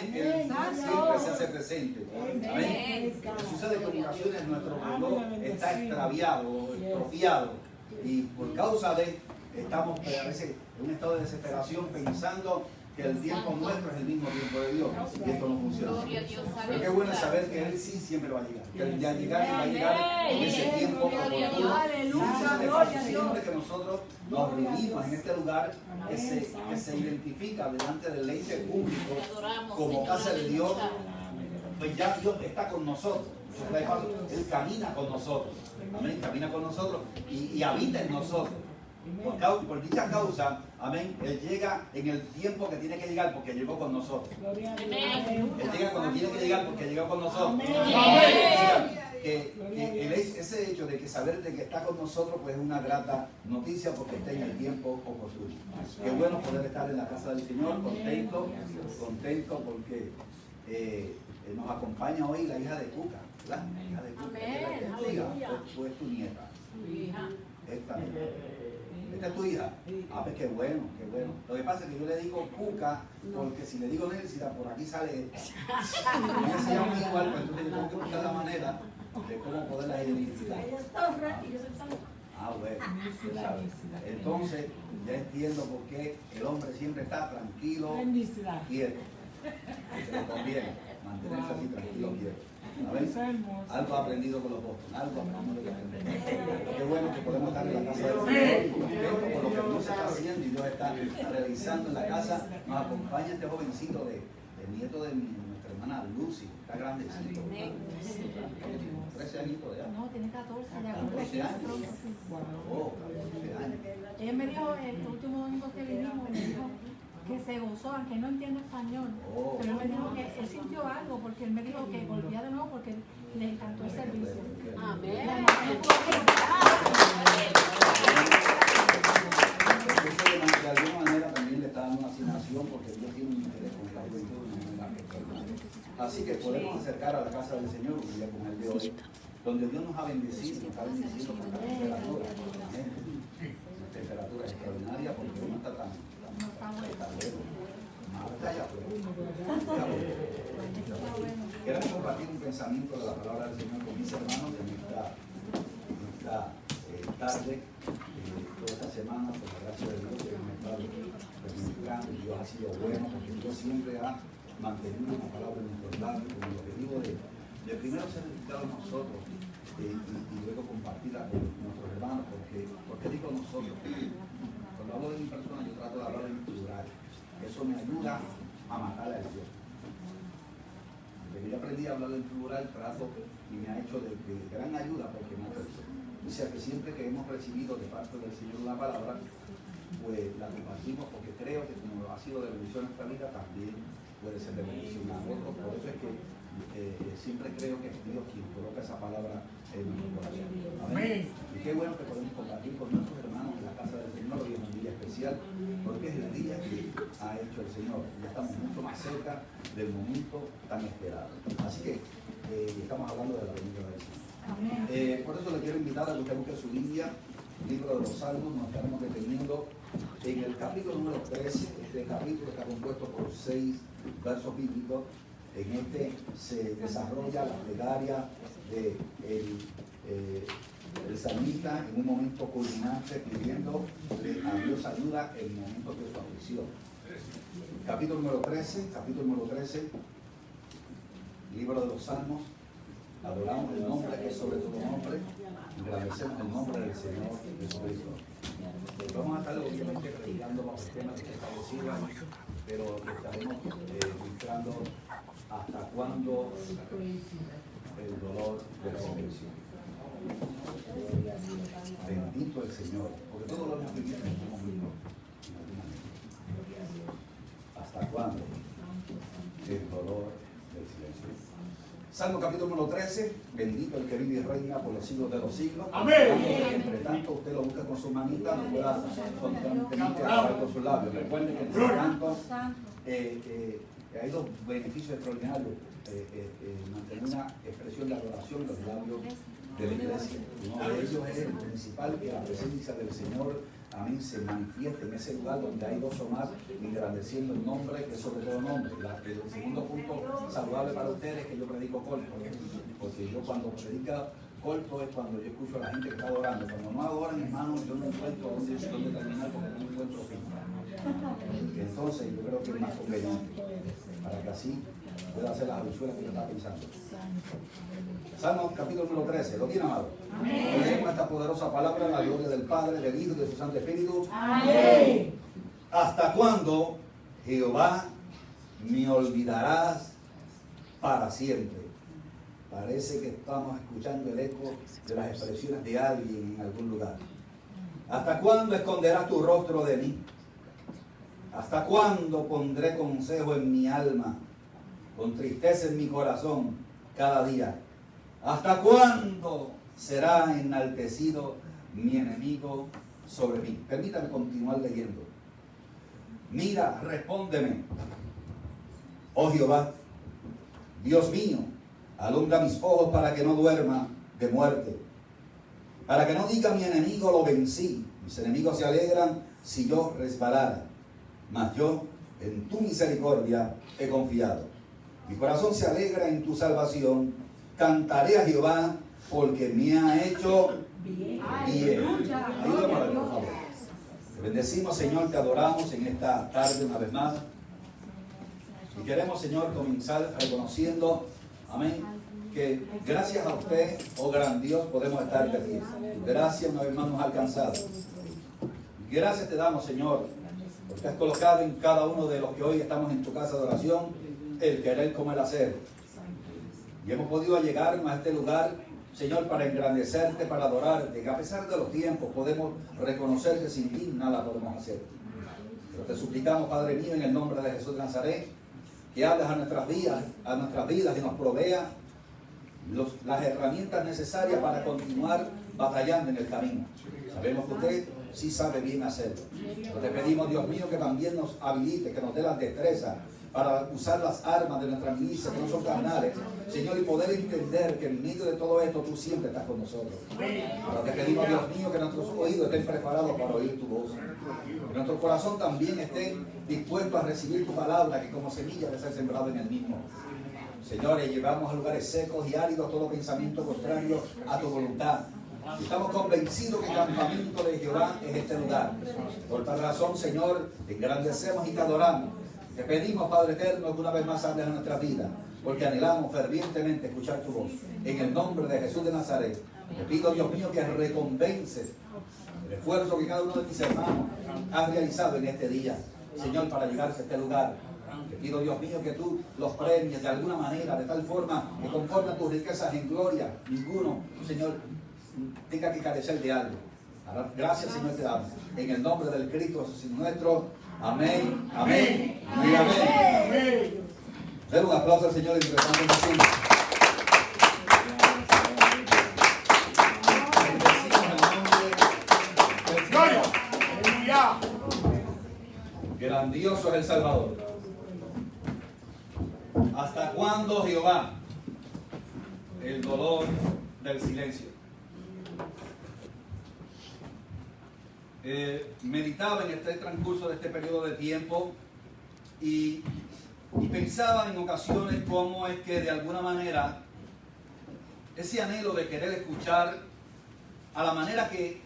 amén, Él siempre se hace presente. Amén. Sucede que en ocasiones nuestro reloj está extraviado, estropeado, y por causa de estamos a veces en un estado de desesperación pensando que el tiempo nuestro es el mismo tiempo de Dios, y esto no funciona. Pero qué bueno saber que Él sí siempre va a llegar, que Él ya va a llegar en ese tiempo oportuno. Siempre que nosotros nos reunimos en este lugar que se identifica delante del ente público como casa de Dios, pues ya Dios está con nosotros. Él camina con nosotros, amén, camina con nosotros y habita en nosotros. Por dicha causa, amén, Él llega en el tiempo que tiene que llegar porque llegó con nosotros. Él llega cuando tiene que llegar porque llegó con nosotros. Ese hecho de que saber de que está con nosotros pues es una grata noticia porque está en el tiempo oportuno. Qué bueno poder estar en la casa del Señor, contento porque nos acompaña hoy la hija de Cuca, ¿verdad? La hija de Cuca. Tú es tu nieta. Esta es tu hija. Ah, pues qué bueno, qué bueno. Lo que pasa es que yo le digo Cuca, porque si le digo Nelsia, por aquí sale esta. No se llama igual, pues entonces yo tengo que buscar la manera de cómo poderla identificar. Ah, bueno. Entonces, ya entiendo por qué el hombre siempre está tranquilo, quieto. Se le conviene mantenerse así tranquilo, quieto. Algo aprendido con los apóstoles, algo aprendido que aprender. Qué bueno que podemos estar en la casa del Señor y contentos por lo que Dios está haciendo y Dios está realizando en la casa. Nos acompaña este jovencito el nieto de nuestra hermana Lucy, está grandecito. 13 añitos ya. No, tiene 14 ya. 14 años. Oh, 14 años. Él me dijo, el último domingo que vinimos, me dijo que se gozó, aunque no entiende español, pero él me dijo que él sintió algo, porque él me dijo que volvía de nuevo porque le encantó el servicio. Amén. De alguna manera también le está dando una asignación porque Dios tiene un interés con la juventud. Así que podemos acercar a la casa del Señor un día como el de hoy, donde Dios nos ha bendecido, nos ha bendecido con la temperatura. La temperatura es extraordinaria porque no está tan Queremos compartir un pensamiento de la palabra del Señor con mis hermanos de nuestra tarde, toda esta semana, por la gracia de Dios, que hemos estado predicando. Dios ha sido bueno porque Dios siempre ha mantenido una palabra en nuestros labios con el objetivo de primero ser edificado nosotros y luego compartirla con nuestros hermanos. Porque digo nosotros, cuando hablo de mi persona, yo trato de hablar en plural. Eso me ayuda a matar al Dios. Desde que yo aprendí a hablar en plural, trato y me ha hecho de gran ayuda porque me ha crecido. O sea que siempre que hemos recibido de parte del Señor una palabra, pues la compartimos porque creo que como ha sido de bendición en nuestra vida, también puede ser de bendición a otros. Por eso es que siempre creo que es Dios quien coloca esa palabra en nuestro corazón. Amén. Y qué bueno que podemos compartir con nuestros hermanos en la casa del Señor. Hoy es un día especial porque es el día que ha hecho el Señor. Ya estamos mucho más cerca del momento tan esperado. Así que estamos hablando de la venida del Señor. Por eso le quiero invitar a que usted busque su Biblia, libro de los Salmos. Nos estaremos deteniendo en el capítulo número 13. Este capítulo está compuesto por 6 versos bíblicos. En este se desarrolla la plegaria del salmista en un momento culminante pidiendo a Dios ayuda en el momento de su aflicción. Capítulo número 13, libro de los Salmos. Adoramos el nombre que es sobre todo nombre, agradecemos el nombre del Señor Jesucristo. Vamos a estar obviamente predicando bajo el tema que se establecido, pero estaremos mostrando hasta cuándo el dolor de la silencio. Bendito el Señor, porque todo lo hemos vivido en algún momento. ¿Hasta cuándo el dolor del silencio? Salmo capítulo número 13, bendito el que vive y reina por los siglos de los siglos. Amén. Entre tanto usted lo busca con su manita, no pueda constantemente hablar con sus labios. Recuerden que entre tanto hay dos beneficios extraordinarios. Mantener una expresión de adoración en los labios de la iglesia. Uno de ellos es el principal, que la presencia del Señor amén, se manifieste en ese lugar donde hay dos o más, engrandeciendo el nombre que es sobre todo nombre. El segundo punto saludable para ustedes es que yo predico corto, porque yo cuando predico corto es cuando yo escucho a la gente que está adorando. Cuando no adoran, hermanos, yo no encuentro dónde terminar porque no encuentro fin. Entonces yo creo que es más conveniente para que así pueda hacer las alusiones que yo estaba pensando. Salmo capítulo número 13, ¿lo tiene, amado? Leemos esta poderosa palabra en la gloria del Padre, del Hijo y de su Santo Espíritu. Amén. ¿Hasta cuándo, Jehová, me olvidarás para siempre? Parece que estamos escuchando el eco de las expresiones de alguien en algún lugar. ¿Hasta cuándo esconderás tu rostro de mí? ¿Hasta cuándo pondré consejo en mi alma, con tristeza en mi corazón cada día? ¿Hasta cuándo será enaltecido mi enemigo sobre mí? Permítame continuar leyendo. Mira, respóndeme, oh Jehová, Dios mío, alumbra mis ojos para que no duerma de muerte, para que no diga mi enemigo lo vencí. Mis enemigos se alegran si yo resbalara, mas yo en tu misericordia he confiado. Mi corazón se alegra en tu salvación. Cantaré a Jehová porque me ha hecho bien. Ayúdame, por favor. Te bendecimos, Señor, te adoramos en esta tarde una vez más. Y queremos, Señor, comenzar reconociendo, amén, que gracias a usted, oh gran Dios, podemos estar aquí. Gracias una vez más nos ha alcanzado. Gracias te damos, Señor, porque has colocado en cada uno de los que hoy estamos en tu casa de oración el querer como el hacer. Y hemos podido llegar a este lugar, Señor, para engrandecerte, para adorarte. Que a pesar de los tiempos podemos reconocer que sin ti nada podemos hacer. Pero te suplicamos, Padre mío, en el nombre de Jesús de Nazaret, que hables a nuestras vidas y nos provea las herramientas necesarias para continuar batallando en el camino. Sabemos que usted sí sabe bien hacerlo. Pero te pedimos, Dios mío, que también nos habilite, que nos dé las destrezas para usar las armas de nuestra milicia, que no son carnales, Señor, y poder entender que en medio de todo esto tú siempre estás con nosotros. Pero te pedimos, Dios mío, que nuestros oídos estén preparados para oír tu voz. Que nuestro corazón también esté dispuesto a recibir tu palabra, que como semilla debe ser sembrado en el mismo. Señores, llevamos a lugares secos y áridos todo pensamiento contrario a tu voluntad. Estamos convencidos que el campamento de Jehová es este lugar. Por tal razón, Señor, te engrandecemos y te adoramos. Te pedimos, Padre eterno, que una vez más hables a nuestra vida, porque anhelamos fervientemente escuchar tu voz. En el nombre de Jesús de Nazaret, te pido, Dios mío, que recompenses el esfuerzo que cada uno de mis hermanos ha realizado en este día, Señor, para llegar a este lugar. Te pido, Dios mío, que tú los premies de alguna manera, de tal forma que conforme a tus riquezas en gloria, ninguno, Señor, tenga que carecer de algo. Gracias, Señor, te damos. En el nombre del Cristo Jesús nuestro. Amén, amén y amén. Den un aplauso al Señor y empezamos a decir. Grandioso es el Salvador. ¿Hasta cuándo, Jehová, el dolor del silencio? Meditaba en este transcurso de este periodo de tiempo y pensaba en ocasiones cómo es que de alguna manera ese anhelo de querer escuchar a la manera que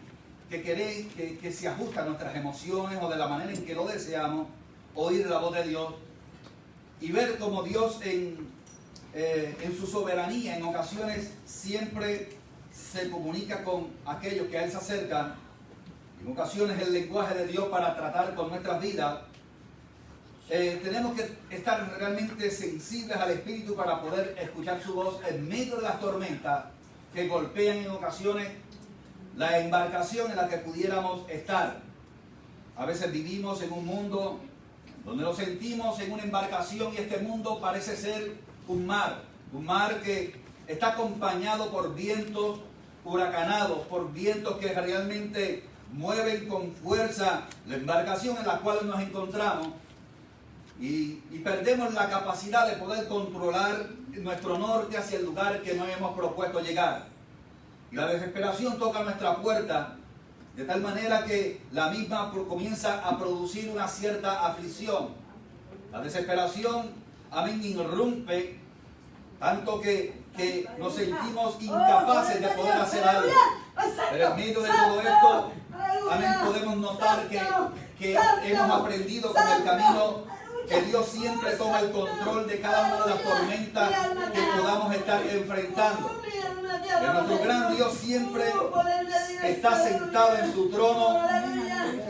se ajusta a nuestras emociones o de la manera en que lo deseamos, oír la voz de Dios y ver cómo Dios en su soberanía en ocasiones siempre se comunica con aquellos que a Él se acercan. En ocasiones el lenguaje de Dios para tratar con nuestras vidas, tenemos que estar realmente sensibles al Espíritu para poder escuchar su voz en medio de las tormentas que golpean en ocasiones la embarcación en la que pudiéramos estar. A veces vivimos en un mundo donde nos sentimos en una embarcación y este mundo parece ser un mar que está acompañado por vientos huracanados, por vientos que realmente mueven con fuerza la embarcación en la cual nos encontramos y perdemos la capacidad de poder controlar nuestro norte hacia el lugar que nos hemos propuesto llegar. Y la desesperación toca nuestra puerta de tal manera que la misma comienza a producir una cierta aflicción. La desesperación, amén, irrumpe, tanto que nos sentimos incapaces de poder hacer algo. Pero en medio de todo esto, amén, podemos notar que hemos aprendido con el camino que Dios siempre toma el control de cada una de las tormentas que podamos estar enfrentando. Que nuestro gran Dios siempre está sentado en su trono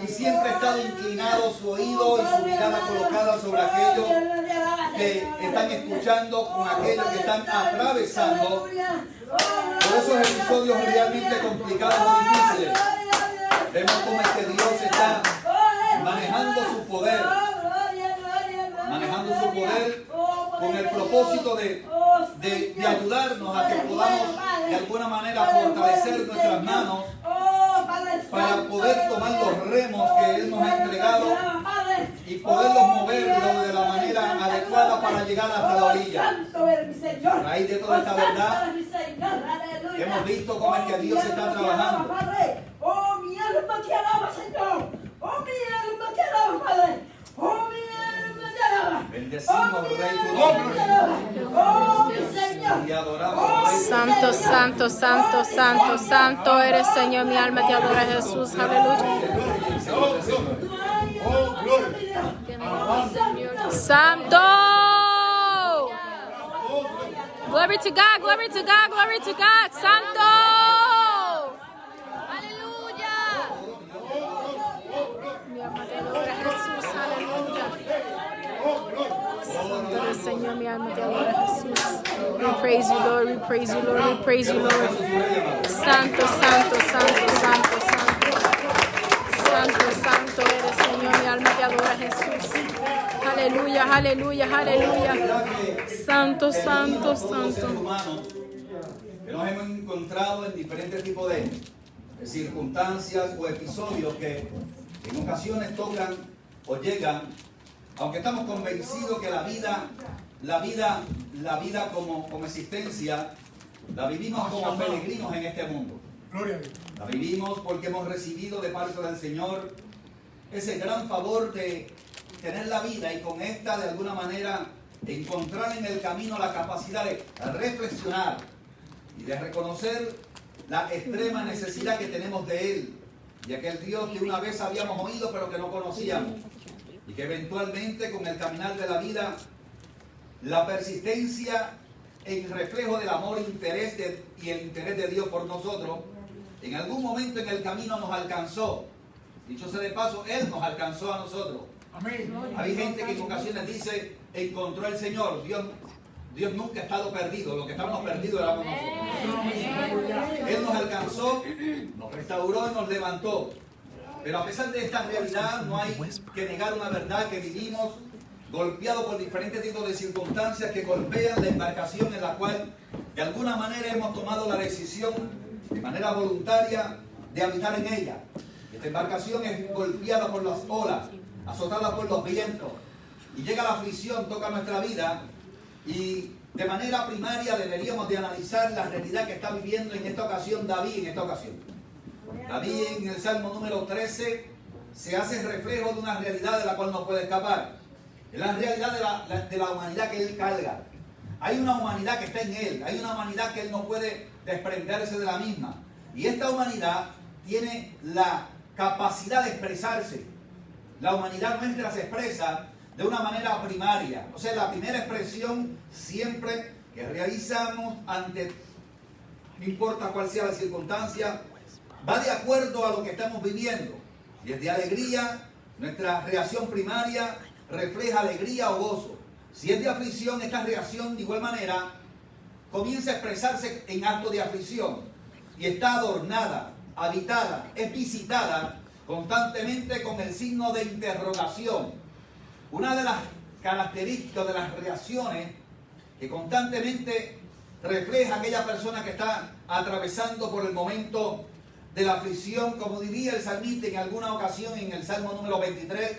y siempre ha estado inclinado su oído y su mirada colocada sobre aquellos que están escuchando, con aquellos que están atravesando por esos episodios realmente complicados y difíciles. Vemos cómo es que Dios está manejando su poder con el propósito de ayudarnos a que podamos de alguna manera fortalecer nuestras manos para poder tomar los remos que Él nos ha entregado y poderlos moverlos de la manera adecuada para llegar hasta la orilla. A raíz de toda esta verdad, hemos visto cómo es que Dios está trabajando. Oh, mi alma te alaba, Señor. Oh, mi alma te alaba, Padre. Oh, mi alma te alaba. Bendecimos, Rey, tu nombre. Oh, mi Señor. Y adoramos, Rey. Santo, santo, santo, santo, santo eres, Señor. Mi alma te adora, Jesús. Aleluya. Oh, gloria. Santo. Glory to God, glory to God, glory to God. Santo. Aleluya. Mi alma te adora, Jesús. Aleluya. Santo eres, Señor. Mi alma te adora, Jesús. We praise you, Lord. We praise you, Lord. We praise you, Lord. Santo, santo, santo, santo, santo. Santo, santo eres, Señor. Mi alma te adora, Jesús. Aleluya, aleluya, aleluya. Santo, santo, santo. Que nos hemos encontrado en diferentes tipos de circunstancias o episodios que en ocasiones tocan o llegan, aunque estamos convencidos que la vida como existencia, la vivimos como peregrinos en este mundo. La vivimos porque hemos recibido de parte del Señor ese gran favor de tener la vida y con esta de alguna manera encontrar en el camino la capacidad de reflexionar y de reconocer la extrema necesidad que tenemos de Él y aquel Dios que una vez habíamos oído pero que no conocíamos y que eventualmente con el caminar de la vida, la persistencia en reflejo del amor y el interés de Dios por nosotros, en algún momento en el camino nos alcanzó. Dicho sea de paso, Él nos alcanzó a nosotros. Amén. Hay gente que en ocasiones dice, encontró el Señor. Dios nunca ha estado perdido. Lo que estábamos perdidos éramos nosotros. Él nos alcanzó, nos restauró y nos levantó. Pero a pesar de esta realidad, no hay que negar una verdad que vivimos golpeados por diferentes tipos de circunstancias que golpean la embarcación en la cual de alguna manera hemos tomado la decisión de manera voluntaria de habitar en ella. Esta embarcación es golpeada por las olas, azotada por los vientos, y llega la aflicción, toca nuestra vida, y de manera primaria deberíamos de analizar la realidad que está viviendo en esta ocasión David en esta ocasión. David en el Salmo número 13 se hace reflejo de una realidad de la cual no puede escapar. Es la realidad de la humanidad que él carga. Hay una humanidad que está en él, hay una humanidad que él no puede desprenderse de la misma. Y esta humanidad tiene la capacidad de expresarse. La humanidad nuestra se expresa de una manera primaria. O sea, la primera expresión siempre que realizamos ante, no importa cuál sea la circunstancia, va de acuerdo a lo que estamos viviendo. Si es de alegría, nuestra reacción primaria refleja alegría o gozo. Si es de aflicción, esta reacción de igual manera comienza a expresarse en actos de aflicción y está adornada, habitada, es visitada constantemente con el signo de interrogación. Una de las características de las reacciones que constantemente refleja aquella persona que está atravesando por el momento de la aflicción, como diría el salmista en alguna ocasión en el Salmo número 23,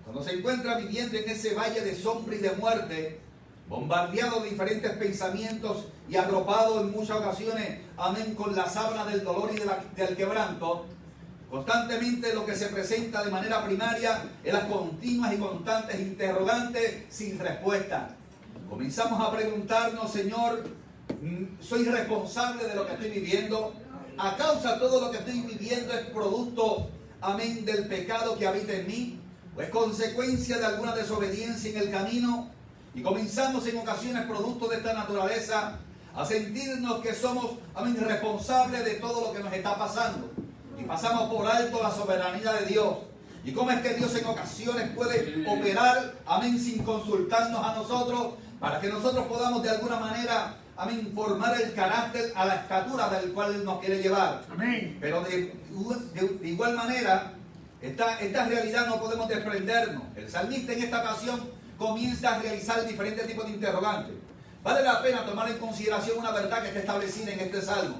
cuando se encuentra viviendo en ese valle de sombra y de muerte, bombardeado de diferentes pensamientos y arropado en muchas ocasiones, amén, con la sábana del dolor y del quebranto, Constantemente lo que se presenta de manera primaria es las continuas y constantes interrogantes sin respuesta. Comenzamos a preguntarnos, Señor, ¿soy responsable de lo que estoy viviendo? ¿Acaso todo lo que estoy viviendo es producto, amén, del pecado que habita en mí? ¿O es consecuencia de alguna desobediencia en el camino? Y comenzamos en ocasiones, producto de esta naturaleza, a sentirnos que somos, amén, responsables de todo lo que nos está pasando. Y pasamos por alto la soberanía de Dios. ¿Y cómo es que Dios en ocasiones puede operar, amén, sin consultarnos a nosotros, para que nosotros podamos de alguna manera, amén, formar el carácter a la estatura del cual Él nos quiere llevar? Amén. Pero de igual manera, esta realidad no podemos desprendernos. El salmista en esta ocasión comienza a realizar diferentes tipos de interrogantes. Vale la pena tomar en consideración una verdad que está establecida en este salmo.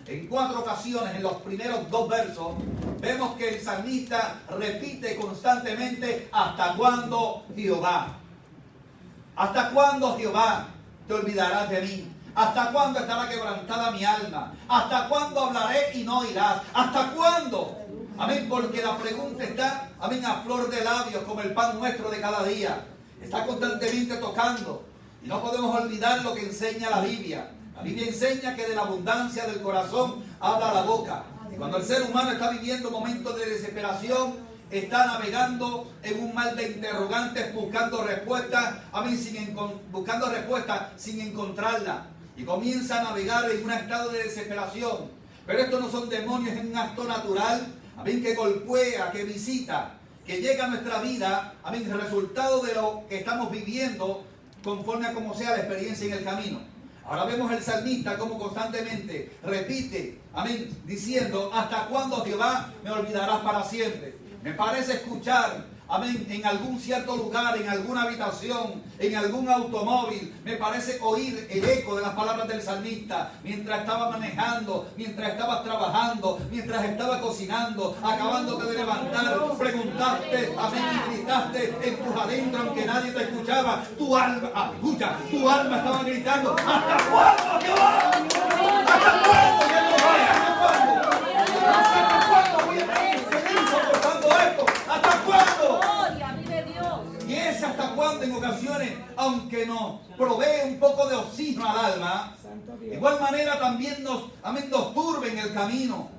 En 4 ocasiones, en los primeros 2 versos, vemos que el salmista repite constantemente: ¿hasta cuándo, Jehová? ¿Hasta cuándo, Jehová, te olvidarás de mí? ¿Hasta cuándo estará quebrantada mi alma? ¿Hasta cuándo hablaré y no oirás? ¿Hasta cuándo? Amén, porque la pregunta está, amén, a flor de labios, como el pan nuestro de cada día. Está constantemente tocando. Y no podemos olvidar lo que enseña la Biblia. La Biblia enseña que de la abundancia del corazón habla la boca. Y cuando el ser humano está viviendo momentos de desesperación, está navegando en un mar de interrogantes, buscando respuestas, buscando respuestas sin encontrarla. Y comienza a navegar en un estado de desesperación. Pero estos no son demonios, es un acto natural, amén, que golpea, que visita, que llega a nuestra vida, amén, resultado de lo que estamos viviendo, conforme a como sea la experiencia en el camino. Ahora vemos el salmista como constantemente repite, amén, diciendo: ¿hasta cuándo, Jehová, me olvidarás para siempre? Me parece escuchar, amén, en algún cierto lugar, en alguna habitación, en algún automóvil, me parece oír el eco de las palabras del salmista mientras estaba manejando, mientras estabas trabajando, mientras estaba cocinando, acabándote de levantar, preguntaste, amén, y gritaste en tus adentros, aunque nadie te escuchaba, tu alma, escucha, tu alma estaba gritando: ¿hasta cuándo, Jehová? ¿Hasta cuándo, Jehová? ¿Hasta cuándo? ¿Hasta cuándo voy a seguir soportando esto? ¿Hasta cuándo? Y es hasta cuándo en ocasiones, aunque nos provee un poco de oxígeno al alma, de igual manera también nos turbe en el camino.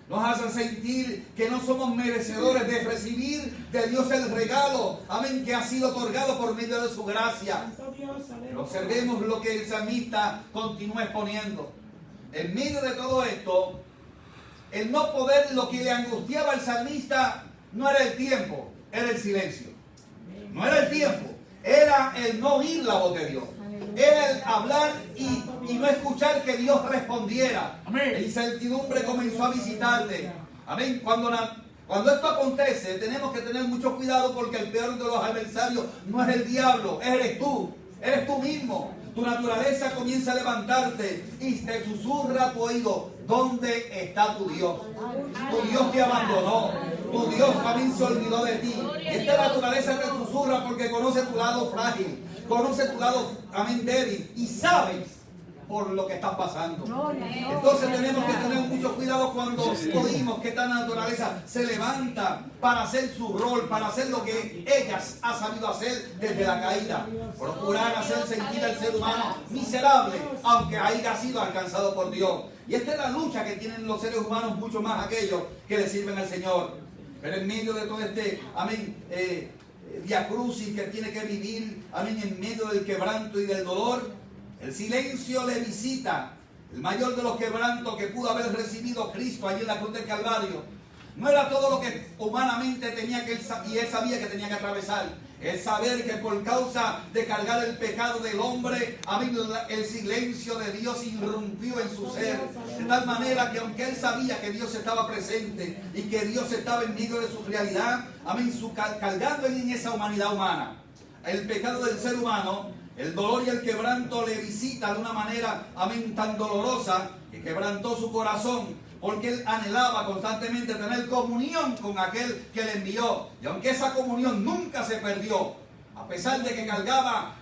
Nos hace sentir que no somos merecedores de recibir de Dios el regalo, amén, que ha sido otorgado por medio de su gracia. Pero observemos lo que el salmista continúa exponiendo. En medio de todo esto, el no poder, lo que le angustiaba al salmista no era el tiempo, era el silencio. No era el tiempo, era el no oír la voz de Dios. Era el hablar y no escuchar que Dios respondiera. La incertidumbre comenzó a visitarte. Amén. Cuando esto acontece, tenemos que tener mucho cuidado, porque el peor de los adversarios no es el diablo, eres tú mismo. Tu naturaleza comienza a levantarte y te susurra a tu oído: ¿dónde está tu Dios? Tu Dios te abandonó. Tu Dios también se olvidó de ti. Y esta naturaleza te susurra porque conoce tu lado frágil, conoce tu lado, amén, débil, y sabes por lo que estás pasando. Entonces tenemos que tener mucho cuidado cuando oímos que esta naturaleza se levanta para hacer su rol, para hacer lo que ella ha sabido hacer desde la caída. Procurar hacer sentir al ser humano miserable, aunque haya sido alcanzado por Dios. Y esta es la lucha que tienen los seres humanos, mucho más aquellos que le sirven al Señor. Pero en medio de todo este, amén, viacrucis que tiene que vivir, amén, en medio del quebranto y del dolor, el silencio le visita. El mayor de los quebrantos que pudo haber recibido Cristo allí en la cruz del Calvario no era todo lo que humanamente tenía que él sabía que tenía que atravesar. El saber que por causa de cargar el pecado del hombre, amén, el silencio de Dios irrumpió en su ser. De tal manera que aunque él sabía que Dios estaba presente y que Dios estaba en medio de su realidad, amén, cargando en esa humanidad humana, el pecado del ser humano, el dolor y el quebranto le visita de una manera, amén, tan dolorosa, que quebrantó su corazón, porque él anhelaba constantemente tener comunión con aquel que le envió. Y aunque esa comunión nunca se perdió, a pesar de que cargaba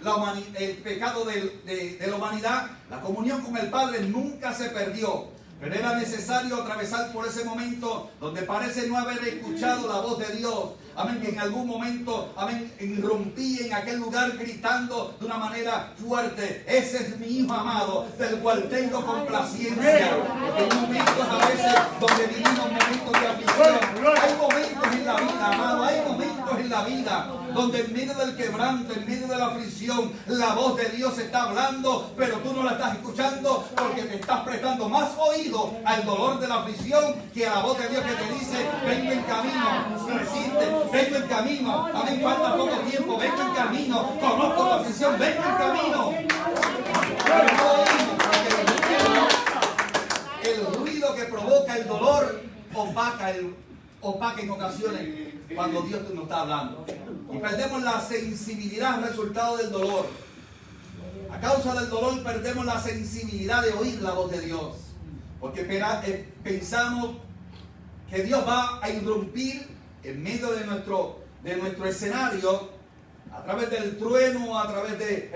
el pecado de la humanidad, la comunión con el Padre nunca se perdió. Pero era necesario atravesar por ese momento donde parece no haber escuchado la voz de Dios. Amén, que en algún momento, amén, irrumpí en aquel lugar gritando de una manera fuerte: ese es mi hijo amado, del cual tengo complacencia. Porque hay momentos a veces donde vivimos momentos de aflicción. Hay momentos en la vida, amado, hay momentos en la vida donde en medio del quebranto, en medio de la aflicción, la voz de Dios está hablando, pero tú no la estás escuchando porque te estás prestando más oído al dolor de la aflicción que a la voz de Dios que te dice: vengo en camino, resiste, vengo en camino, a mí falta poco tiempo, vengo en camino, conozco tu aflicción, vengo en camino. Pero no oímos, porque el ruido que provoca el dolor opaca en ocasiones cuando Dios nos está hablando. Y perdemos la sensibilidad al resultado del dolor. A causa del dolor perdemos la sensibilidad de oír la voz de Dios. Porque pensamos que Dios va a irrumpir en medio de nuestro escenario, a través del trueno, a través del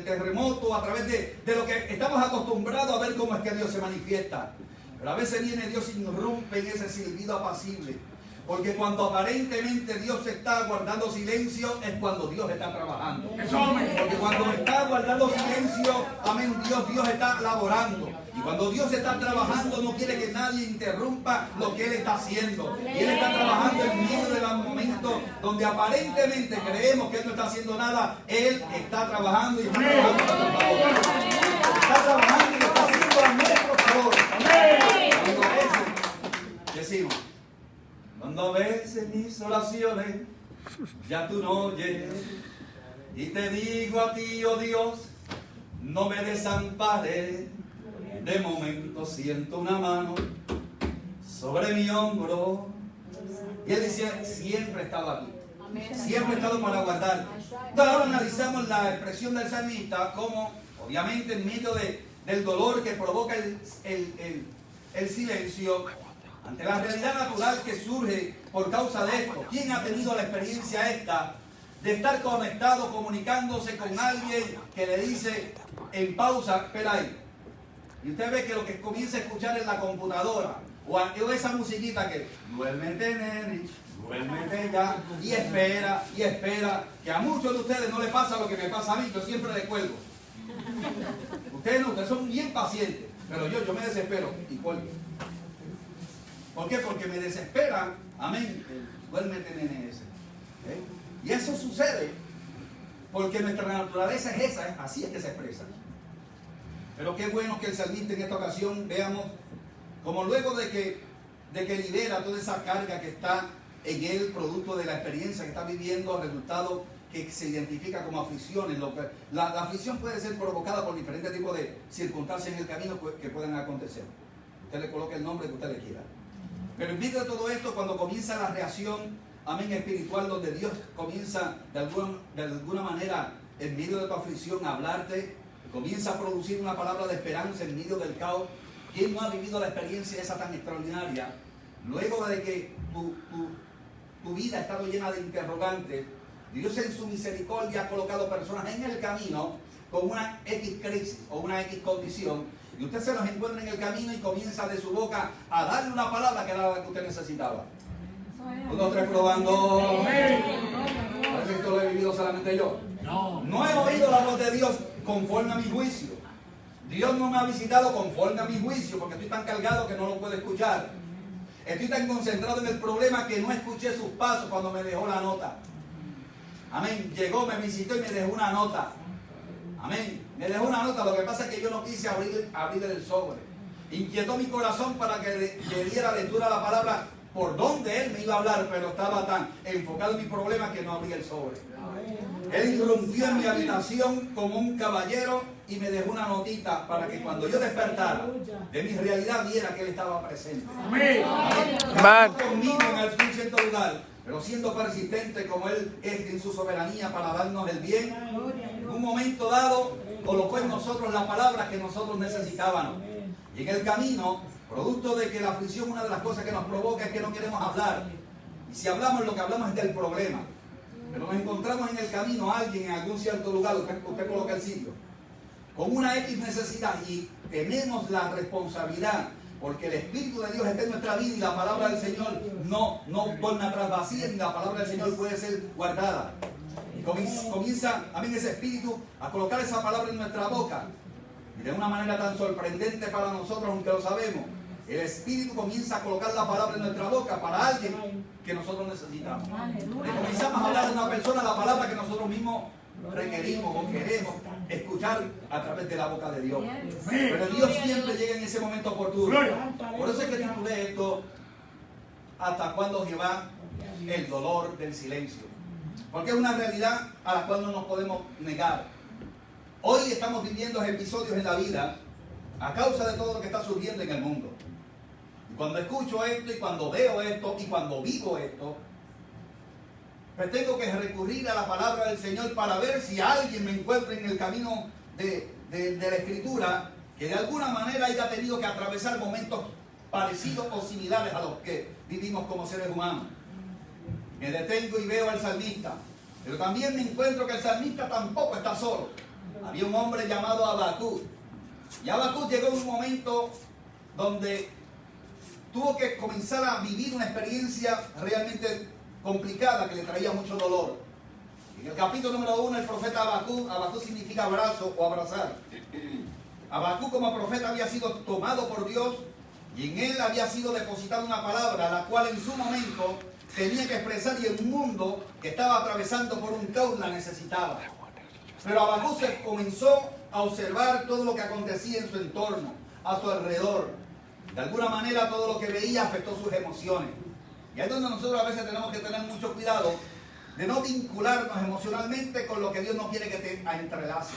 terremoto, a través de lo que estamos acostumbrados a ver cómo es que Dios se manifiesta. Pero a veces viene Dios y irrumpe en ese silbido apacible. Porque cuando aparentemente Dios está guardando silencio, es cuando Dios está trabajando. Porque cuando está guardando silencio, amén, Dios está laborando. Y cuando Dios está trabajando, no quiere que nadie interrumpa lo que Él está haciendo. Y Él está trabajando en medio de los momentos donde aparentemente creemos que Él no está haciendo nada. Él está trabajando y está trabajando a nuestro favor. Está trabajando y lo está haciendo a nuestro favor. Cuando a veces decimos: cuando ves en mis oraciones, ya tú no oyes. Y te digo a ti, oh Dios, no me desampares. De momento siento una mano sobre mi hombro. Y Él decía: siempre he estado aquí. Siempre he estado para guardar. Entonces ahora analizamos la expresión del salmista como, obviamente, en medio del dolor que provoca el silencio, ante la realidad natural que surge por causa de esto. ¿Quién ha tenido la experiencia esta de estar conectado, comunicándose con alguien que le dice en pausa: espera ahí? Y usted ve que lo que comienza a escuchar en la computadora, o esa musiquita que duérmete, nene, duérmete ya, y espera, que a muchos de ustedes no les pasa lo que me pasa a mí, yo siempre les cuelgo. Ustedes no, ustedes son bien pacientes, pero yo me desespero y cuelgo. ¿Por qué? Porque me desespera, amén, duérmete, nene ese. Y eso sucede porque nuestra naturaleza es esa, así es que se expresa. Pero qué bueno que el salmista en esta ocasión veamos como luego de que libera toda esa carga que está en él, producto de la experiencia que está viviendo, resultado que se identifica como aflicciones. La aflicción puede ser provocada por diferentes tipos de circunstancias en el camino que pueden acontecer. Usted le coloca el nombre que usted le quiera. Pero en medio de todo esto, cuando comienza la reacción, amén, espiritual, donde Dios comienza de alguna manera, en medio de tu aflicción, a hablarte, comienza a producir una palabra de esperanza en medio del caos. ¿Quién no ha vivido la experiencia esa tan extraordinaria? Luego de que tu vida ha estado llena de interrogantes, Dios en su misericordia ha colocado personas en el camino con una X crisis o una X condición, y usted se los encuentra en el camino y comienza de su boca a darle una palabra que era la que usted necesitaba. Uno, tres, probando. Parece que esto lo he vivido solamente yo. No he oído la voz de Dios conforme a mi juicio. Dios no me ha visitado conforme a mi juicio, porque estoy tan cargado que no lo puedo escuchar. Estoy tan concentrado en el problema que no escuché sus pasos cuando me dejó la nota. Amén. Llegó, me visitó y me dejó una nota. Amén. Me dejó una nota. Lo que pasa es que yo no quise abrir el sobre. Inquietó mi corazón para que le diera lectura a la palabra por donde Él me iba a hablar, pero estaba tan enfocado en mi problema que no abrí el sobre. Él irrumpió en mi habitación como un caballero y me dejó una notita para que cuando yo despertara de mi realidad viera que Él estaba presente. Amén. Conmigo en el fin cierto lugar, pero siendo persistente como Él es en su soberanía para darnos el bien, en un momento dado colocó en nosotros las palabras que nosotros necesitábamos. Y en el camino, producto de que la aflicción, una de las cosas que nos provoca es que no queremos hablar. Y si hablamos, lo que hablamos es del problema. Pero nos encontramos en el camino a alguien en algún cierto lugar, usted coloca el sitio, con una X necesidad y tenemos la responsabilidad, porque el Espíritu de Dios está en nuestra vida y la palabra del Señor no torna atrás vacía, ni la palabra del Señor puede ser guardada. Y comienza ese Espíritu a colocar esa palabra en nuestra boca. Y de una manera tan sorprendente para nosotros, aunque lo sabemos, el Espíritu comienza a colocar la palabra en nuestra boca para alguien que nosotros necesitamos. Le comenzamos a hablar de una persona la palabra que nosotros mismos requerimos o queremos escuchar a través de la boca de Dios. Pero Dios siempre llega en ese momento oportuno. Por eso es que titulé esto: ¿hasta cuándo, Jehová, el dolor del silencio? Porque es una realidad a la cual no nos podemos negar. Hoy estamos viviendo episodios en la vida a causa de todo lo que está surgiendo en el mundo. Y cuando escucho esto, y cuando veo esto, y cuando vivo esto, pues tengo que recurrir a la palabra del Señor para ver si alguien me encuentra en el camino de la Escritura que de alguna manera haya tenido que atravesar momentos parecidos o similares a los que vivimos como seres humanos. Me detengo y veo al salmista, pero también me encuentro que el salmista tampoco está solo. Había un hombre llamado Habacuc, y Habacuc llegó en un momento donde tuvo que comenzar a vivir una experiencia realmente complicada que le traía mucho dolor. En el capítulo número 1, el profeta Habacuc significa abrazo o abrazar. Habacuc como profeta había sido tomado por Dios y en él había sido depositada una palabra, la cual en su momento tenía que expresar, y el mundo que estaba atravesando por un caos la necesitaba. Pero Habacuc se comenzó a observar todo lo que acontecía en su entorno, a su alrededor. De alguna manera todo lo que veía afectó sus emociones. Y ahí es donde nosotros a veces tenemos que tener mucho cuidado de no vincularnos emocionalmente con lo que Dios no quiere que te entrelace.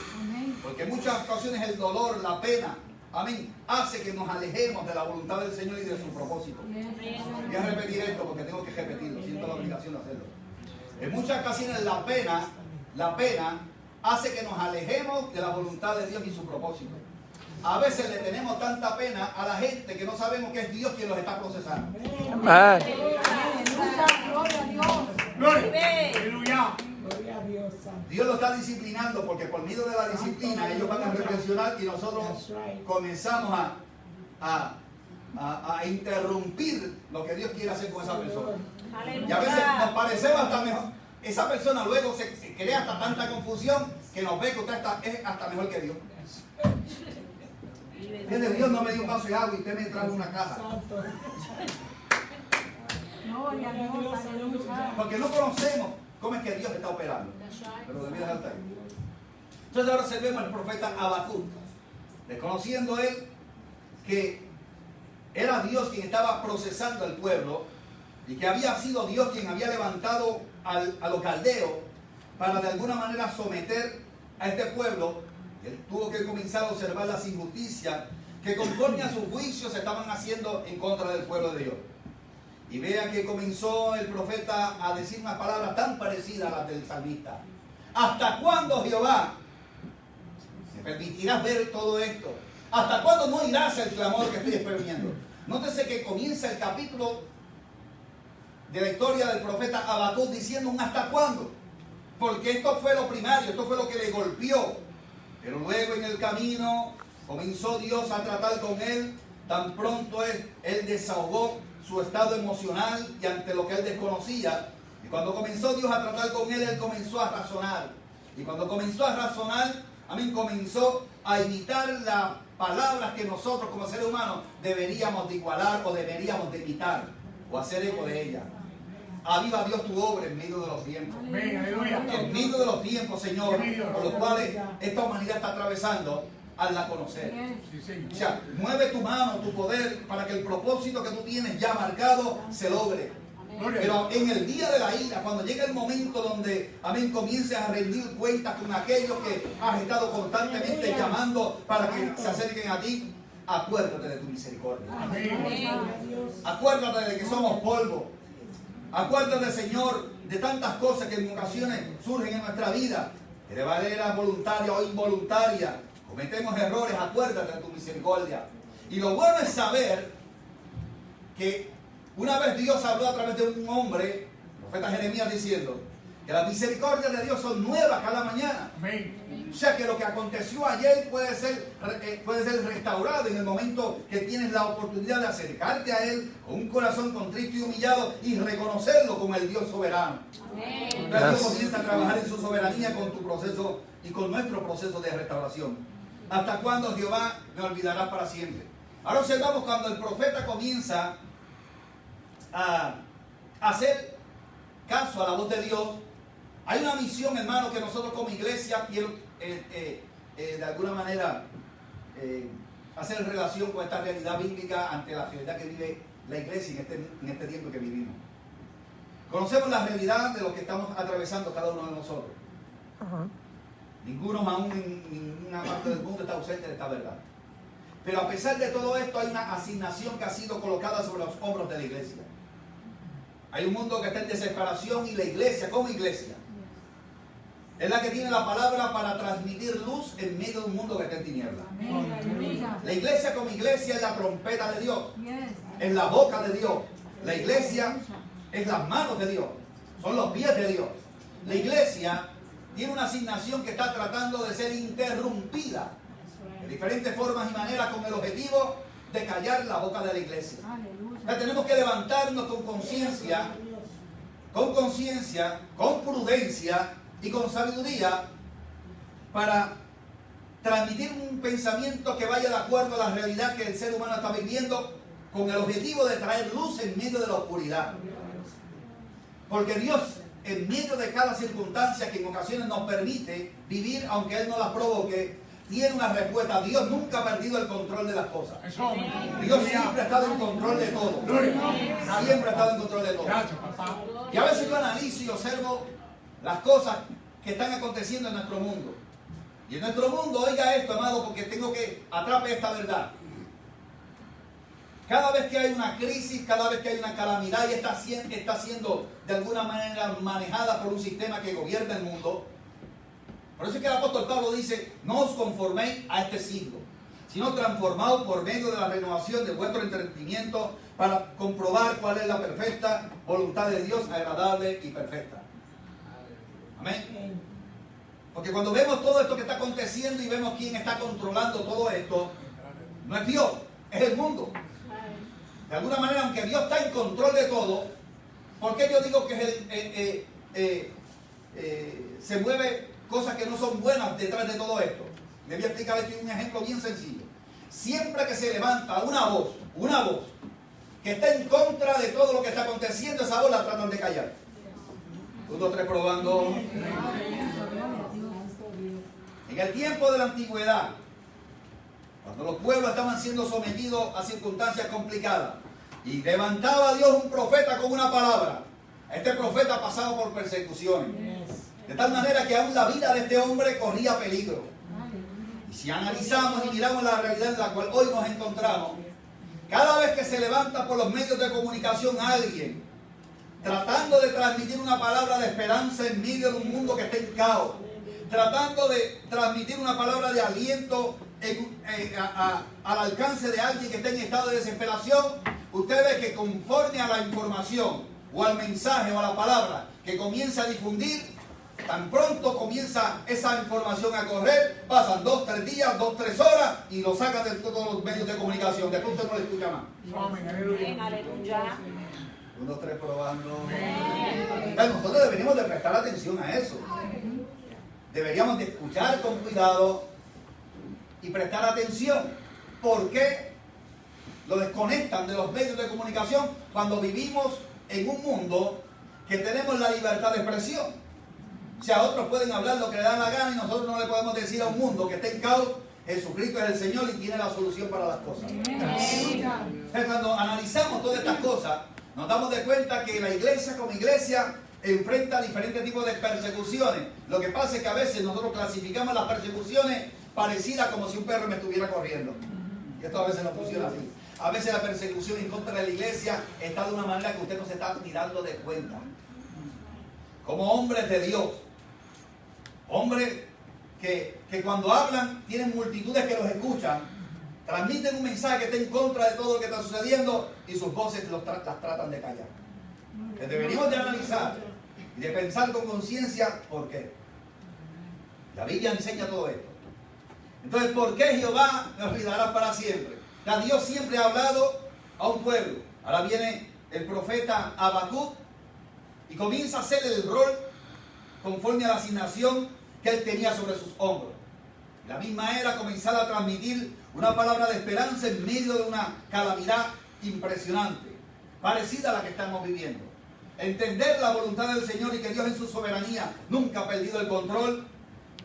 Porque en muchas ocasiones el dolor, la pena, amén, hace que nos alejemos de la voluntad del Señor y de su propósito. Voy a repetir esto porque tengo que repetirlo, siento la obligación de hacerlo. En muchas ocasiones la pena hace que nos alejemos de la voluntad de Dios y su propósito. A veces le tenemos tanta pena a la gente que no sabemos que es Dios quien los está procesando. Dios lo está disciplinando porque por medio de la disciplina ellos van a reflexionar y nosotros comenzamos a interrumpir lo que Dios quiere hacer con esa persona. Y a veces nos parecemos hasta mejor. Esa persona luego se crea hasta tanta confusión que nos ve que usted es hasta mejor que Dios. Dios no me dio un vaso de agua y usted me trajo una caja. Porque no conocemos cómo es que Dios está operando. Pero debí dejarte ahí. Entonces ahora observemos al profeta Habacuc, desconociendo él que era Dios quien estaba procesando al pueblo y que había sido Dios quien había levantado a los caldeos para de alguna manera someter a este pueblo. Él tuvo que comenzar a observar las injusticias que conforme a sus juicios se estaban haciendo en contra del pueblo de Dios. Y vea que comenzó el profeta a decir unas palabras tan parecidas a las del salmista. ¿Hasta cuándo, Jehová, me permitirás ver todo esto? ¿Hasta cuándo no irás el clamor que estoy exprimiendo? Nótese que comienza el capítulo de la historia del profeta Habacuc diciendo un ¿hasta cuándo? Porque esto fue lo primario, esto fue lo que le golpeó. Pero luego en el camino comenzó Dios a tratar con él. Tan pronto él desahogó su estado emocional y ante lo que él desconocía. Y cuando comenzó Dios a tratar con él comenzó a razonar. Y cuando comenzó a razonar, comenzó a imitar las palabras que nosotros como seres humanos deberíamos de igualar o deberíamos de imitar o hacer eco de ellas. Aviva Dios tu obra en medio de los tiempos. En medio de los tiempos, Señor, por los cuales esta humanidad está atravesando, hazla conocer. O sea, mueve tu mano, tu poder, para que el propósito que tú tienes ya marcado se logre. Pero en el día de la ira, cuando llega el momento donde, comiences a rendir cuentas con aquellos que has estado constantemente llamando para que se acerquen a ti, acuérdate de tu misericordia. Acuérdate de que somos polvo. Acuérdate, Señor, de tantas cosas que en ocasiones surgen en nuestra vida, que de manera voluntaria o involuntaria cometemos errores. Acuérdate de tu misericordia. Y lo bueno es saber que una vez Dios habló a través de un hombre, el profeta Jeremías, diciendo Que las misericordias de Dios son nuevas cada mañana. Amén. O sea que lo que aconteció ayer puede ser restaurado en el momento que tienes la oportunidad de acercarte a Él con un corazón contrito y humillado y reconocerlo como el Dios soberano. Dios comienza a trabajar en su soberanía con tu proceso y con nuestro proceso de restauración. ¿Hasta cuándo, Jehová, me olvidarás para siempre? Ahora observamos cuando el profeta comienza a hacer caso a la voz de Dios. Hay una misión, hermano, que nosotros como iglesia quiero de alguna manera hacer relación con esta realidad bíblica ante la realidad que vive la iglesia en este tiempo que vivimos. Conocemos la realidad de lo que estamos atravesando cada uno de nosotros. Ninguno aún en ninguna parte del mundo está ausente de esta verdad. Pero a pesar de todo esto, hay una asignación que ha sido colocada sobre los hombros de la iglesia. Hay un mundo que está en desesperación y la iglesia, como iglesia, es la que tiene la palabra para transmitir luz en medio de un mundo que está en tinieblas. La iglesia como iglesia es la trompeta de Dios, es la boca de Dios. La iglesia es las manos de Dios, son los pies de Dios. La iglesia tiene una asignación que está tratando de ser interrumpida de diferentes formas y maneras con el objetivo de callar la boca de la iglesia. Ya tenemos que levantarnos con conciencia, con prudencia y con sabiduría para transmitir un pensamiento que vaya de acuerdo a la realidad que el ser humano está viviendo, con el objetivo de traer luz en medio de la oscuridad. Porque Dios, en medio de cada circunstancia que en ocasiones nos permite vivir, aunque Él no las provoque, tiene una respuesta. Dios nunca ha perdido el control de las cosas. Dios siempre ha estado en control de todo. Siempre ha estado en control de todo. Y a veces yo analizo y observo las cosas que están aconteciendo en nuestro mundo. Y en nuestro mundo, oiga esto, amado, porque tengo que atrape esta verdad. Cada vez que hay una crisis, cada vez que hay una calamidad y está siendo de alguna manera manejada por un sistema que gobierna el mundo, por eso es que el apóstol Pablo dice: no os conforméis a este siglo, sino transformaos por medio de la renovación de vuestro entendimiento para comprobar cuál es la perfecta voluntad de Dios, agradable y perfecta. Amén. Porque cuando vemos todo esto que está aconteciendo y vemos quién está controlando todo esto, no es Dios, es el mundo. De alguna manera, aunque Dios está en control de todo, ¿por qué yo digo que se mueve cosas que no son buenas detrás de todo esto? Le voy a explicar aquí un ejemplo bien sencillo. Siempre que se levanta una voz que está en contra de todo lo que está aconteciendo, esa voz la tratan de callar. 1, 2, 3, probando. En el tiempo de la antigüedad, cuando los pueblos estaban siendo sometidos a circunstancias complicadas, y levantaba Dios un profeta con una palabra, este profeta pasaba por persecuciones, de tal manera que aún la vida de este hombre corría peligro. Y si analizamos y miramos la realidad en la cual hoy nos encontramos, cada vez que se levanta por los medios de comunicación alguien tratando de transmitir una palabra de esperanza en medio de un mundo que está en caos, tratando de transmitir una palabra de aliento al alcance de alguien que está en estado de desesperación, usted ve que conforme a la información o al mensaje o a la palabra que comienza a difundir, tan pronto comienza esa información a correr, pasan 2, 3 días, 2, 3 horas y lo sacan de todos los medios de comunicación. Después usted no le escucha más. Aleluya. 1, 2, 3, probando. Nosotros deberíamos de prestar atención a eso. Deberíamos de escuchar con cuidado y prestar atención. ¿Por qué lo desconectan de los medios de comunicación cuando vivimos en un mundo que tenemos la libertad de expresión? O sea, otros pueden hablar lo que le dan la gana y nosotros no le podemos decir a un mundo que está en caos: Jesucristo es el Señor y tiene la solución para las cosas. Entonces, cuando analizamos todas estas cosas, nos damos de cuenta que la iglesia como iglesia enfrenta diferentes tipos de persecuciones. Lo que pasa es que a veces nosotros clasificamos las persecuciones parecidas como si un perro me estuviera corriendo. Y esto a veces no funciona así. A veces la persecución en contra de la iglesia está de una manera que usted no se está dando de cuenta. Como hombres de Dios, hombres que cuando hablan tienen multitudes que los escuchan, transmiten un mensaje que está en contra de todo lo que está sucediendo y sus voces las tratan de callar. Que deberíamos de analizar y de pensar con conciencia por qué. La Biblia enseña todo esto. Entonces, ¿por qué Jehová me olvidará para siempre? O sea, Dios siempre ha hablado a un pueblo. Ahora viene el profeta Habacuc y comienza a hacer el rol conforme a la asignación que él tenía sobre sus hombros. La misma era comenzar a transmitir una palabra de esperanza en medio de una calamidad impresionante, parecida a la que estamos viviendo. Entender la voluntad del Señor y que Dios en su soberanía nunca ha perdido el control.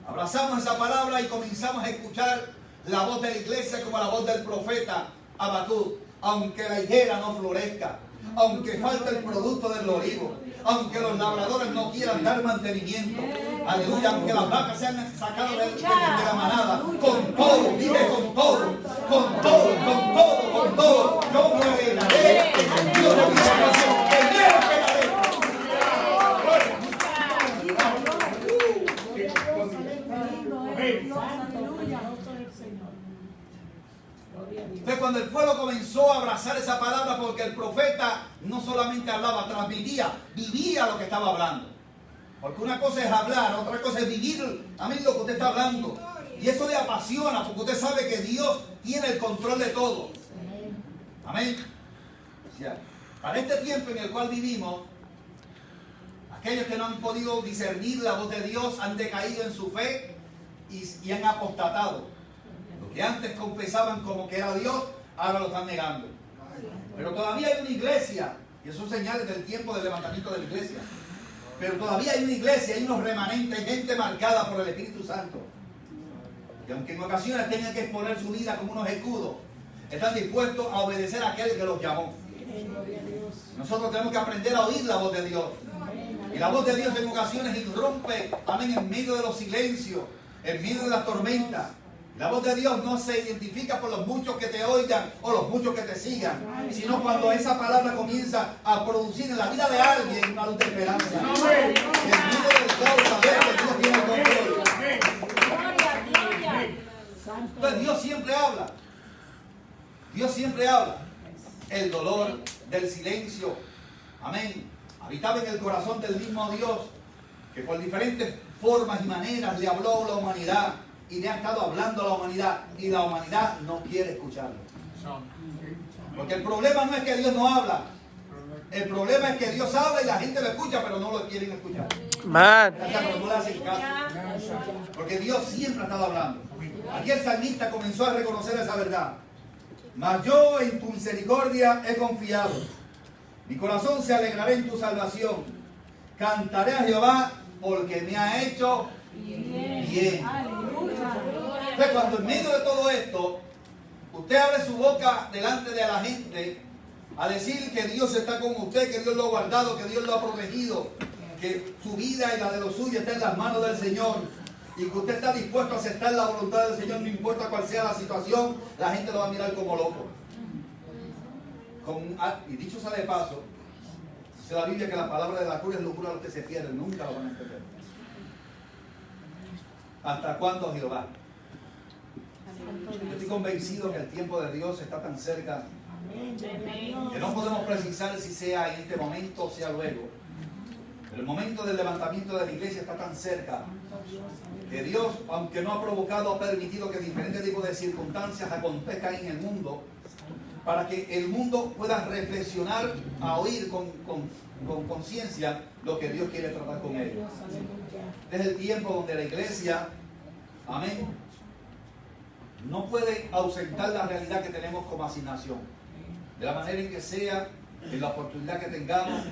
Abrazamos esa palabra y comenzamos a escuchar la voz de la iglesia como la voz del profeta Habacuc. Aunque la higuera no florezca, aunque falte el producto del olivo, aunque los labradores no quieran dar mantenimiento, aleluya, aunque las vacas sean sacadas de la manada, con todo, vive con todo, con todo, con todo, con todo, yo me alegraré en Dios de mi salvación, el Dios esperaré. Entonces, cuando el pueblo comenzó a abrazar esa palabra, porque el profeta no solamente hablaba, transmitía, vivía lo que estaba hablando. Porque una cosa es hablar, otra cosa es vivir, amén, lo que usted está hablando. Y eso le apasiona, porque usted sabe que Dios tiene el control de todo. Amén. O sea, para este tiempo en el cual vivimos, aquellos que no han podido discernir la voz de Dios han decaído en su fe y han apostatado. Lo que antes confesaban como que era Dios, ahora lo están negando. Pero todavía hay una iglesia, y eso es señales del tiempo del levantamiento de la iglesia. Pero todavía hay una iglesia, hay unos remanentes, gente marcada por el Espíritu Santo. Y aunque en ocasiones tengan que exponer su vida como unos escudos, están dispuestos a obedecer a aquel que los llamó. Nosotros tenemos que aprender a oír la voz de Dios. Y la voz de Dios en ocasiones irrumpe, amén, en medio de los silencios, en medio de las tormentas. La voz de Dios no se identifica por los muchos que te oigan o los muchos que te sigan, sino cuando esa palabra comienza a producir en la vida de alguien una luz de esperanza. En medio del caos, saber que Dios tiene control. Entonces Dios siempre habla. Dios siempre habla. El dolor del silencio, amén, habitaba en el corazón del mismo Dios, que por diferentes formas y maneras le habló a la humanidad. Y le ha estado hablando a la humanidad y la humanidad no quiere escucharlo. Porque el problema no es que Dios no habla. El problema es que Dios habla y la gente lo escucha, pero no lo quieren escuchar. No le hacen caso. Porque Dios siempre ha estado hablando. Aquí el salmista comenzó a reconocer esa verdad. Mas yo en tu misericordia he confiado. Mi corazón se alegrará en tu salvación. Cantaré a Jehová porque me ha hecho bien. Entonces, cuando en medio de todo esto, usted abre su boca delante de la gente a decir que Dios está con usted, que Dios lo ha guardado, que Dios lo ha protegido, que su vida y la de los suyos está en las manos del Señor, y que usted está dispuesto a aceptar la voluntad del Señor, no importa cuál sea la situación, la gente lo va a mirar como loco. Y dicho sea de paso, dice la Biblia que la palabra de la cura es locura a los que se pierden, nunca lo van a entender. ¿Hasta cuándo, Jehová? Yo estoy convencido que el tiempo de Dios está tan cerca que no podemos precisar si sea en este momento o sea luego. Pero el momento del levantamiento de la iglesia está tan cerca que Dios, aunque no ha provocado, ha permitido que diferentes tipos de circunstancias acontezcan en el mundo para que el mundo pueda reflexionar, a oír con conciencia lo que Dios quiere tratar con ellos. Desde el tiempo donde la iglesia, amén, no puede ausentar la realidad que tenemos como asignación. De la manera en que sea, en la oportunidad que tengamos,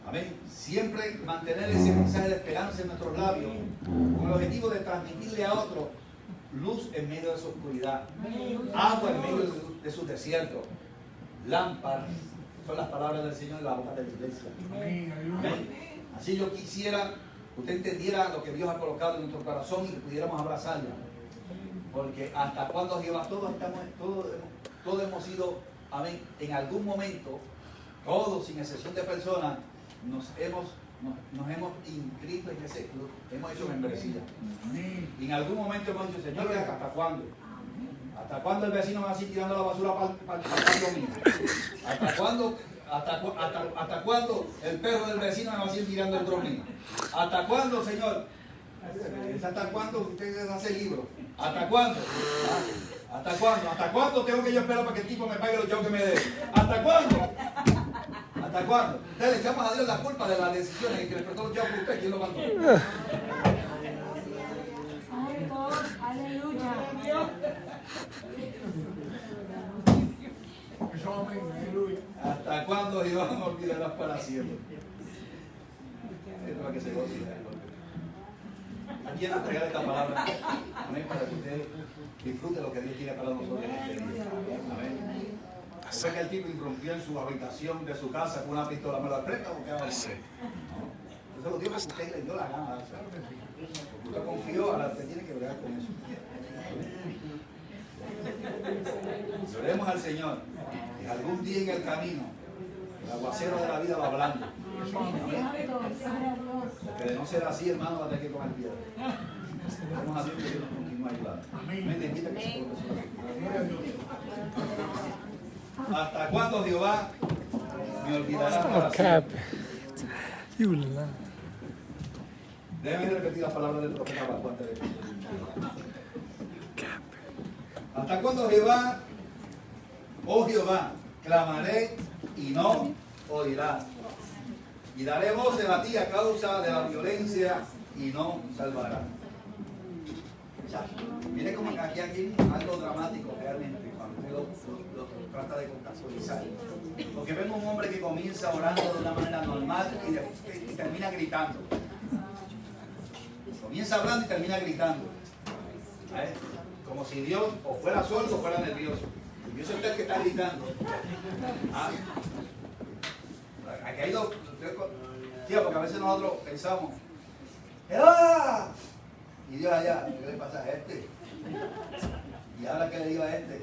amén, siempre mantener ese mensaje de esperanza en nuestros labios, con el objetivo de transmitirle a otros luz en medio de su oscuridad, agua en medio de sus desiertos, lámparas. Son las palabras del Señor en la boca de la iglesia. Amén. Así yo quisiera que usted entendiera lo que Dios ha colocado en nuestro corazón y que pudiéramos abrazarlo. Porque hasta cuando Jehová, todos hemos sido, amén, en algún momento, todos sin excepción de personas, nos hemos inscrito en ese club, hemos hecho membresía. Y en algún momento hemos dicho, Señor, ¿hasta cuándo? ¿Hasta cuándo el vecino va así tirando la basura para el patio mío? ¿Hasta cuándo ¿Hasta cuándo el perro del vecino me va a seguir tirando el dron mío? ¿Hasta cuándo, Señor? ¿Hasta cuándo ustedes hacen libros? ¿Hasta cuándo? ¿Hasta cuándo? ¿Hasta cuándo tengo que yo esperar para que el tipo me pague los chavos que me dé? ¿Hasta cuándo? ¿Hasta cuándo? Ustedes le echamos a Dios la culpa de las decisiones y que le prestó los chavos por usted. ¿Quién lo mandó? Aleluya. ¿Hasta cuándo Jehová me olvidarás para siempre? Esto es para que se goce. Quiero entregar esta palabra, amén, para que usted disfrute lo que Dios tiene para nosotros en este día. Amén. Fue que el tipo irrumpió en su habitación de su casa con una pistola. ¿Me lo explica o qué hago? No. Eso lo digo porque usted le dio la gana. Porque usted confió, ahora usted tiene que bregar con eso. Oremos al Señor. Que algún día en el camino el aguacero de la vida va hablando. Porque de no ser así, hermano, va a tener que comer piedra. Oremos a Dios que Dios nos continúe ayudando. Amén. Te invita a que se coloque. ¿Hasta cuándo, Jehová, me olvidarás para siempre? Déjeme repetir las palabras del profeta Habacuc antes de que ¿hasta cuándo, Jehová, oh Jehová, clamaré y no oirás? Y daré voces a ti a causa de la violencia y no salvarás. Mire como aquí hay algo dramático realmente cuando usted lo trata de contextualizar. Porque vemos un hombre que comienza orando de una manera normal y termina gritando. Comienza hablando y termina gritando. Como si Dios o fuera sordo o fuera nervioso. Dios es el que está gritando. Aquí hay dos. Sí, porque a veces nosotros pensamos, ¡ah! Y Dios allá, ¿qué le pasa a este? Y ahora que le digo a este,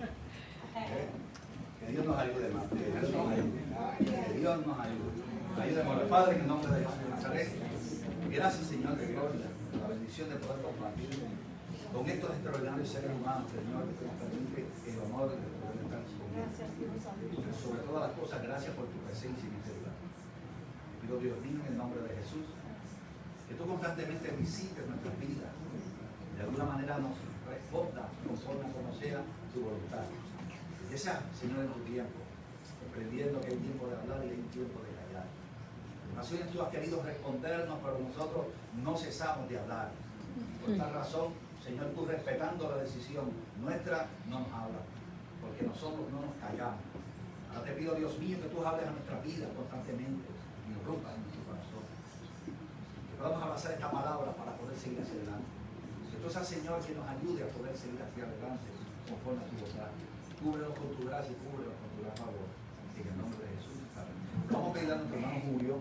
que Dios nos ayude más, que Dios nos ayude, que Dios nos ayude. Ayúdenos, Padre, en el nombre de Jesús de Nazaret. Gracias, Señor, de gloria, la bendición de poder compartir con estos extraordinarios seres humanos, Señor, que nos permite el honor de poder estar con ellos. Sobre todas las cosas, gracias por tu presencia y misericordia. Pido, Dios mío, en el nombre de Jesús, que tú constantemente visites nuestras vidas, de alguna manera nos responda conforme a como sea tu voluntad. Que sea, Señor, en tu tiempo, comprendiendo que hay tiempo de hablar y hay tiempo de callar. En ocasiones tú has querido respondernos, pero nosotros no cesamos de hablar. Por tal razón, Señor, tú respetando la decisión nuestra, no nos hablas, porque nosotros no nos callamos. Ahora te pido, Dios mío, que tú hables a nuestra vida constantemente y nos rompas en nuestro corazón. Que podamos abrazar esta palabra para poder seguir hacia adelante. Que tú seas, Señor, que nos ayude a poder seguir hacia adelante conforme a tu voluntad. Cúbrenos con tu gracia y cúbrenos con tu gran favor. En el nombre de Jesús. Vamos a pedir a nuestro hermano Julio.